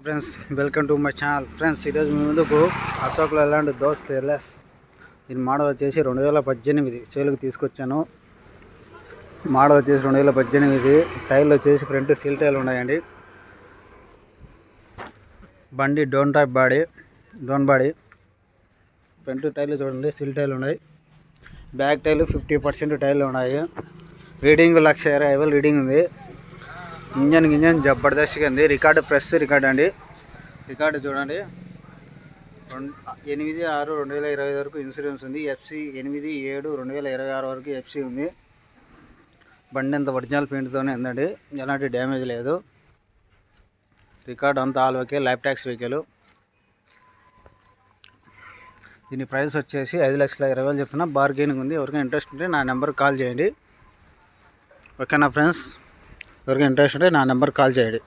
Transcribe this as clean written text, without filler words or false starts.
Friends, welcome to my channel. Friends, ఈరోజు మీ ముందుకు అశోక్ లేలాండ్ దోస్త్ ఎల్ఎస్ దీని మోడల్ వచ్చేసి 2018 సేల్కి తీసుకొచ్చాను. మోడల్ వచ్చేసి 2018. టైర్లు వచ్చేసి ఫ్రంట్ సీల్ టైర్లు ఉన్నాయండి. బండి డోన్ బాడీ. ఫ్రంట్ టైర్లు చూడండి, సీల్ టైర్లు ఉన్నాయి. బ్యాక్ టైర్లు 50% టైర్లు ఉన్నాయి. రీడింగ్ 1,20,000 రీడింగ్ ఉంది. ఇంజన్ జబర్దస్త్గా ఉంది. ఫ్రెష్ రికార్డ్ అండి. రికార్డు చూడండి, 8/6/2025 వరకు ఇన్సూరెన్స్ ఉంది. FC 8/7/2026 వరకు FC ఉంది. బండి అంతా ఒరిజినల్ పెయింట్తోనే ఉందండి, ఎలాంటి డ్యామేజ్ లేదు. రికార్డ్ అంతా all okay. Lab tax vehicle. దీని ప్రైస్ వచ్చేసి 5,20,000 చెప్తున్నా. బార్గెనింగ్ ఉంది. ఎవరికైనా ఇంట్రెస్ట్ ఉంటే నా నెంబర్కి కాల్ చేయండి. ఓకేనా ఫ్రెండ్స్? ఎవరికైనా ఇంట్రెస్ట్ ఉంటే నా నెంబర్కి కాల్ చేయండి.